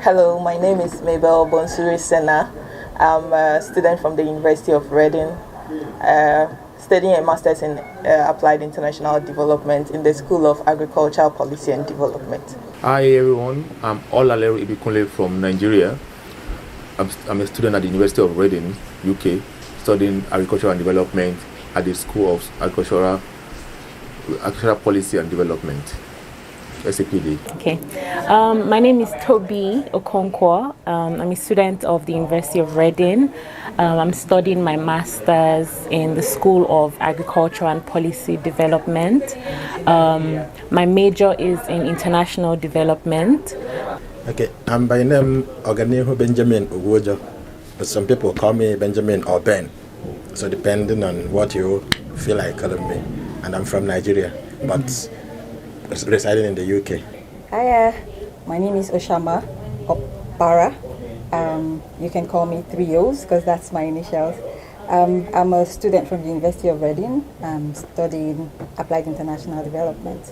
Hello, my name is Mabel Bonsuri Sena. I'm a student from the University of Reading, studying a master's in applied international development in the School of Agricultural Policy and Development. Hi everyone, I'm Olalero Ibikunle from Nigeria. I'm a student at the University of Reading, UK, studying agricultural and development at the School of Agricultural Policy and Development, SAPD. Okay, my name is Toby Okonkwo. I'm a student of the University of Reading. I'm studying my master's in the School of Agriculture and Policy Development. My major is in international development. Okay, I'm by name Oganihu Benjamin Uwojo, but some people call me Benjamin or Ben. So depending on what you feel like calling me. And I'm from Nigeria, but residing in the UK. Hi, my name is Oshama Opara. You can call me 3 O's because that's my initials. I'm a student from the University of Reading. I'm studying applied international development.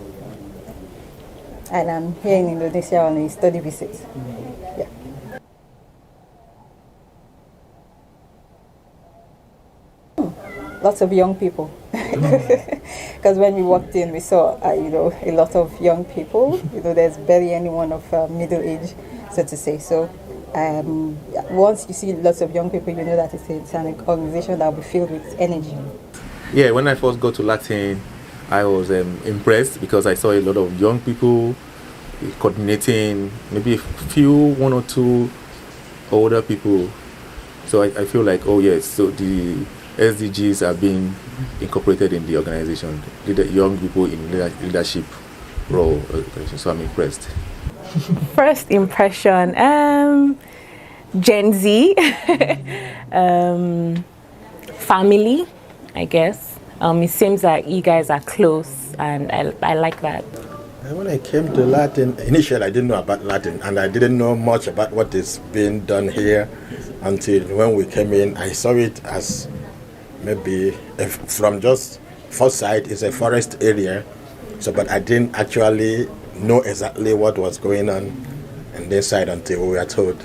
And I'm here in Indonesia on a study visit. Yeah. Lots of young people. Because when we walked in, we saw, a lot of young people. There's barely anyone of middle age, so to say. So once you see lots of young people, you know that it's an organization that will be filled with energy. Yeah, when I first got to Latin, I was impressed because I saw a lot of young people coordinating, maybe one or two older people. So I feel like, oh yes, so the SDGs are being incorporated in the organization, the young people in leadership role. So I'm impressed. First impression, Gen Z, family, I guess. It seems like you guys are close, and I like that. When I came to Latin, initially I didn't know about Latin, and I didn't know much about what is being done here until when we came in. I saw it as maybe from just first sight, it's a forest area. So, but I didn't actually know exactly what was going on in this side until we were told.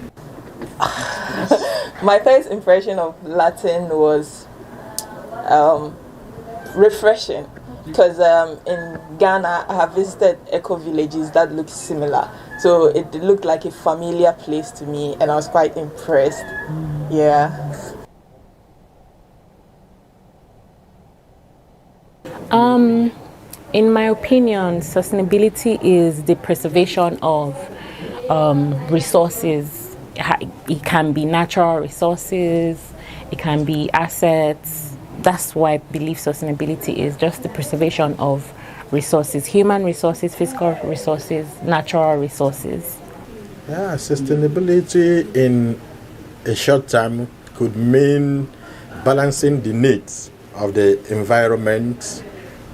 My first impression of Latin was refreshing because in Ghana I have visited eco villages that look similar. So it looked like a familiar place to me and I was quite impressed. Yeah. In my opinion, sustainability is the preservation of resources. It can be natural resources, it can be assets. That's why I believe sustainability is just the preservation of resources, human resources, physical resources, natural resources. Yeah, sustainability in a short time could mean balancing the needs of the environment,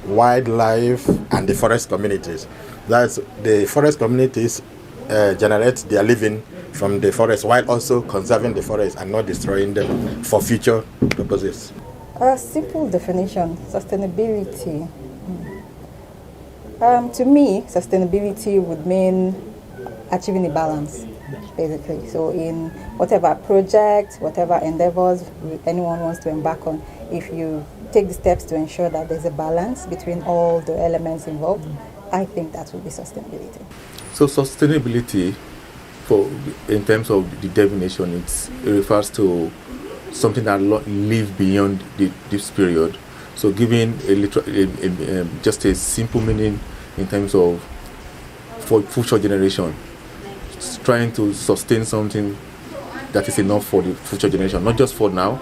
wildlife, and the forest communities. That's the forest communities generate their living from the forest while also conserving the forest and not destroying them for future purposes. A simple definition, sustainability. To me, sustainability would mean achieving a balance, basically. So in whatever project, whatever endeavors anyone wants to embark on, if you take the steps to ensure that there's a balance between all the elements involved, I think that would be sustainability. So sustainability, in terms of the definition, it refers to something that lives beyond this period. So giving just a simple meaning in terms of for future generation, trying to sustain something that is enough for the future generation, not just for now,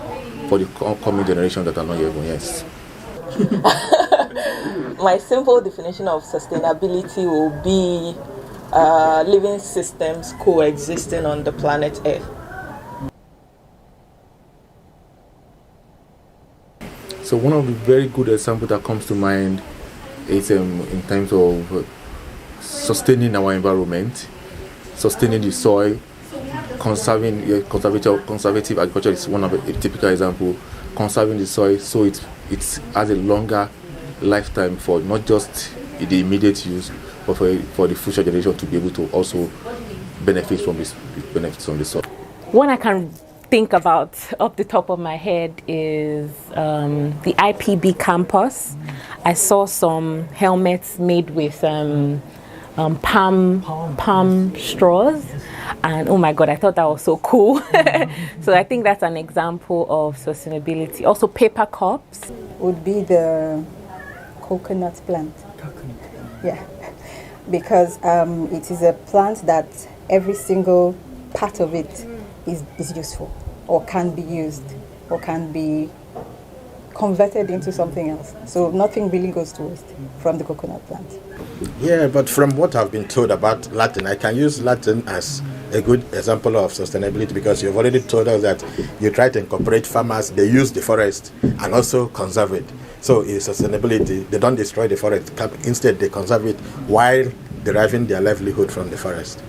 for the coming generation that are not yet born. Yes. My simple definition of sustainability will be living systems coexisting on the planet Earth. So one of the very good examples that comes to mind is in terms of sustaining our environment, sustaining the soil, conservative agriculture is one of a typical example. Conserving the soil so it has a longer lifetime for not just the immediate use, but for the future generation to be able to also benefits from this benefits on the soil. One I can think about off the top of my head is the IPB campus. I saw some helmets made with palm straws, and oh my god, I thought that was so cool. So I think that's an example of sustainability. Also, paper cups Would be the coconut plant. Yeah, because it is a plant that every single part of it is useful, or can be used, or can be converted into something else. So nothing really goes to waste from the coconut plant. Yeah, but from what I've been told about Latin, I can use Latin as a good example of sustainability, because you've already told us that you try to incorporate farmers, they use the forest and also conserve it. So in sustainability, they don't destroy the forest, instead they conserve it while deriving their livelihood from the forest.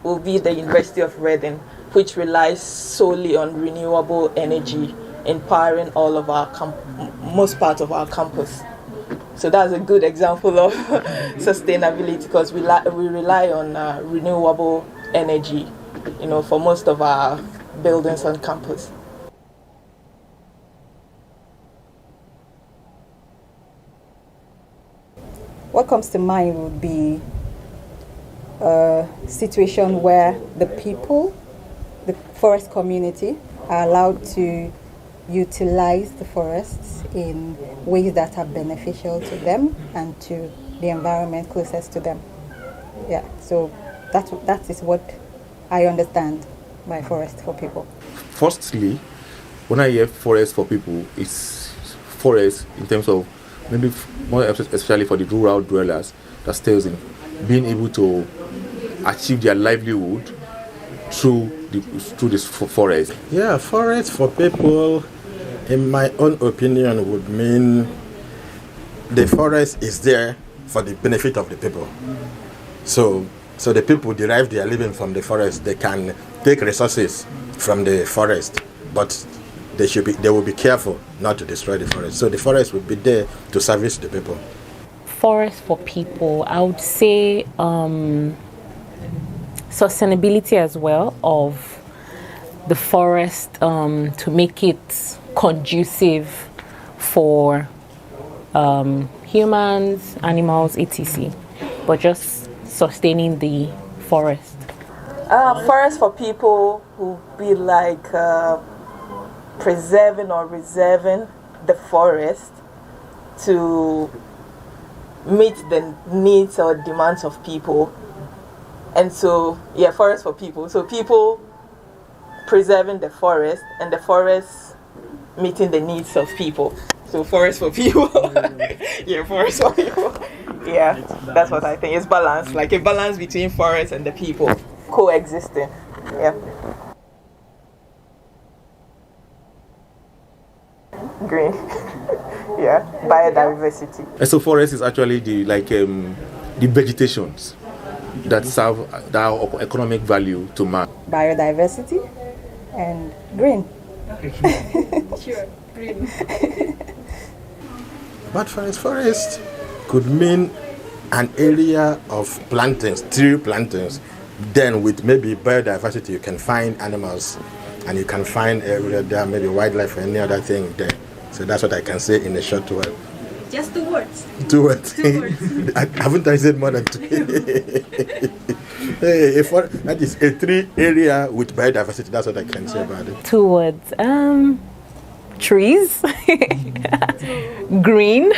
Will be the University of Reading, which relies solely on renewable energy, empowering all of our most part of our campus. So that's a good example of sustainability, because we rely on renewable energy, for most of our buildings on campus. What comes to mind would be a situation where the people, the forest community, are allowed to utilize the forests in ways that are beneficial to them and to the environment closest to them. Yeah, so that is what I understand by forest for people. Firstly, when I hear forest for people, it's forest in terms of maybe more especially for the rural dwellers that stays in being able to achieve their livelihood through this forest. Yeah, forest for people, in my own opinion, would mean the forest is there for the benefit of the people. So the people derive their living from the forest. They can take resources from the forest, but they will be careful not to destroy the forest. So the forest would be there to service the people. Forest for people, I would say sustainability as well of the forest, to make it conducive for humans, animals, etc. But just sustaining the forest. Forest for people will be like preserving or reserving the forest to meet the needs or demands of people. And so, yeah, forest for people. So people preserving the forest, and the forest meeting the needs of people. So forest for people. Yeah, forest for people. Yeah, that's what I think. It's balance, like a balance between forest and the people coexisting. Yeah. Green. Yeah, biodiversity. And so forest is actually the vegetations that serve that economic value to man. Biodiversity and green. Sure, green. But forest could mean an area of plantings, tree plantings. Then with maybe biodiversity, you can find animals, and you can find there maybe wildlife or any other thing there. So that's what I can say in a short word. Just 2 words. 2 words. 2 words. Haven't I said more than 2? That is a tree area with biodiversity. That's what I can say about it. 2 words. Trees. Green.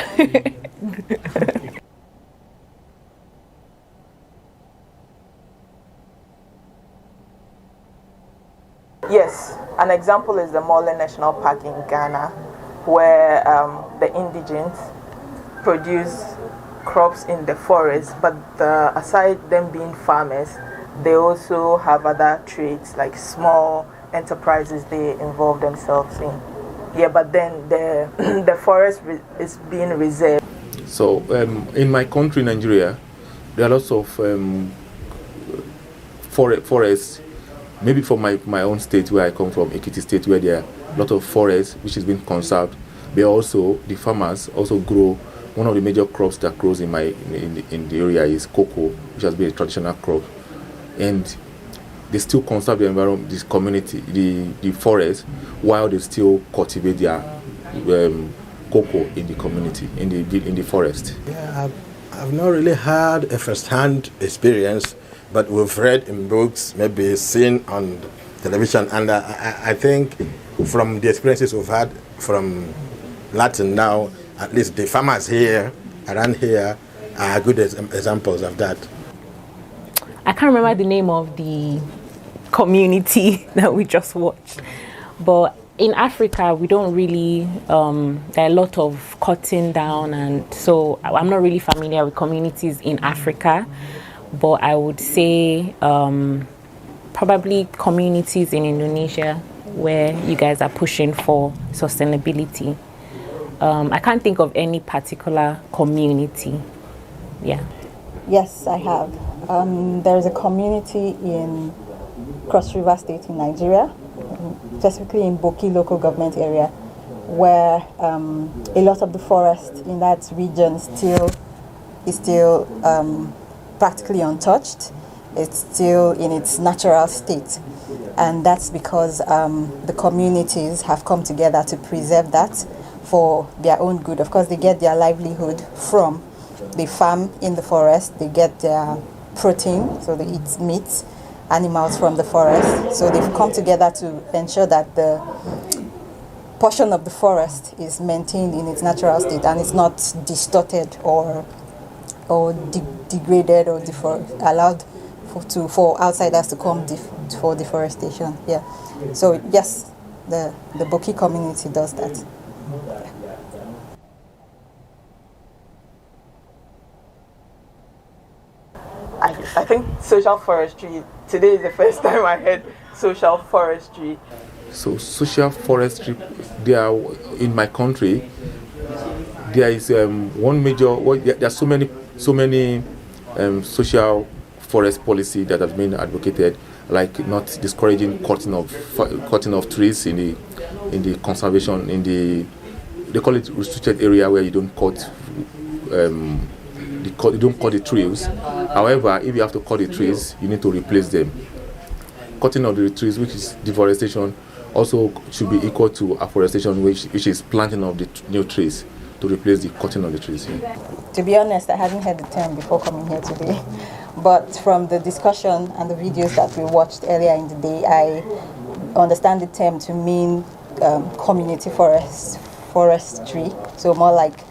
Yes, an example is the Mole National Park in Ghana, where the indigents produce crops in the forest, but aside them being farmers, they also have other trades like small enterprises they involve themselves in. Yeah, but then the forest is being reserved. So in my country, Nigeria, there are lots of forests. Maybe from my own state where I come from, Ekiti State, where there are a lot of forests which is being conserved. But also the farmers also grow. One of the major crops that grows in the area is cocoa, which has been a traditional crop. And they still conserve the environment, this community, the forest, while they still cultivate their cocoa in the community, in the forest. Yeah, I've not really had a first-hand experience, but we've read in books, maybe seen on television, and I think from the experiences we've had from Latin now, at least the farmers here, around here, are good examples of that. I can't remember the name of the community that we just watched, but in Africa we don't really, there are a lot of cutting down, and so I'm not really familiar with communities in Africa, but I would say probably communities in Indonesia where you guys are pushing for sustainability. I can't think of any particular community. Yeah. Yes, I have. There's a community in Cross River State in Nigeria, specifically in Boki local government area, where a lot of the forest in that region is still practically untouched. It's still in its natural state, and that's because the communities have come together to preserve that for their own good. Of course, they get their livelihood from the farm in the forest. They get their protein, so they eat meat, animals from the forest. So they've come together to ensure that the portion of the forest is maintained in its natural state and it's not distorted or degraded or allowed for outsiders to come for deforestation. Yeah. So yes, the Boki community does that. I think social forestry, today is the first time I heard social forestry. So social forestry, there are, in my country, there is one major, there are so many social forest policy that has been advocated, like not discouraging cutting of trees in the conservation, they call it restricted area where you don't cut you don't cut the trees. However, if you have to cut the trees, you need to replace them. Cutting of the trees, which is deforestation, also should be equal to afforestation, which is planting of the new trees to replace the cutting of the trees. Yeah. To be honest, I hadn't heard the term before coming here today, but from the discussion and the videos that we watched earlier in the day, I understand the term to mean community forestry, so more like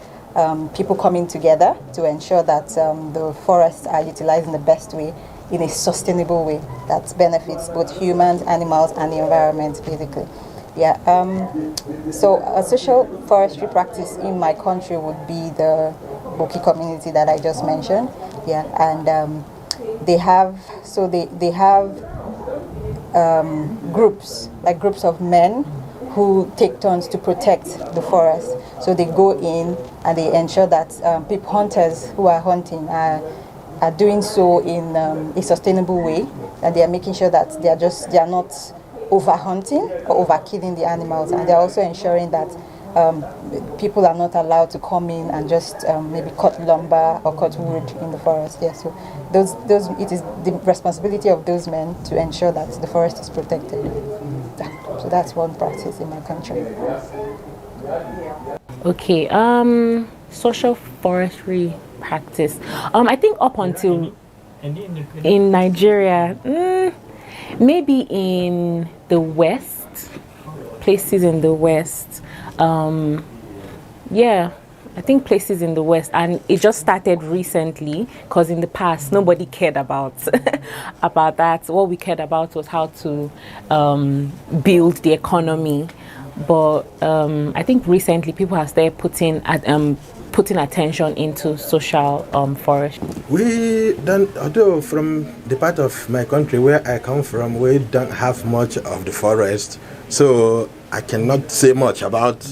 people coming together to ensure that the forests are utilized in the best way, in a sustainable way that benefits both humans, animals, and the environment, basically. Yeah. So a social forestry practice in my country would be the Boki community that I just mentioned. Yeah, and they have groups of men who take turns to protect the forest. So they go in and they ensure that hunters who are hunting are doing so in a sustainable way, and they are making sure that they are not over hunting or over killing the animals, and they are also ensuring that people are not allowed to come in and just maybe cut lumber or cut wood in the forest. Yeah, so it is the responsibility of those men to ensure that the forest is protected. So that's one practice in my country. Okay, social forestry practice. I think up until in Nigeria, maybe in the West, places in the West, yeah, I think places in the West, and it just started recently because in the past nobody cared about about that. What we cared about was how to build the economy, but I think recently people have started putting attention into social forestry. We don't, although from the part of my country where I come from, we don't have much of the forest, so I cannot say much about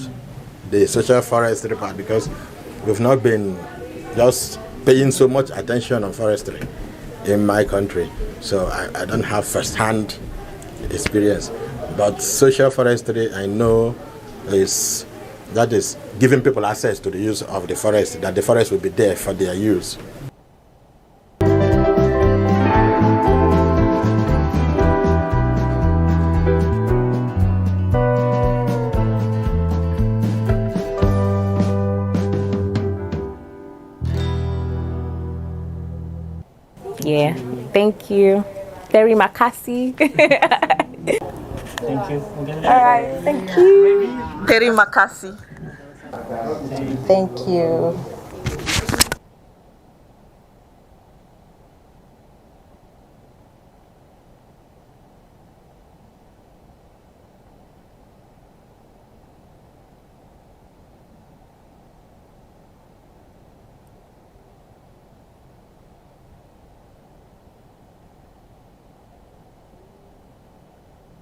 the social forestry part because we've not been just paying so much attention on forestry in my country, so I don't have first-hand experience. But social forestry, I know, is giving people access to the use of the forest, that the forest will be there for their use. Thank you. Terry Makasi. Thank you. All right, thank you. Terry Makasi. Thank you.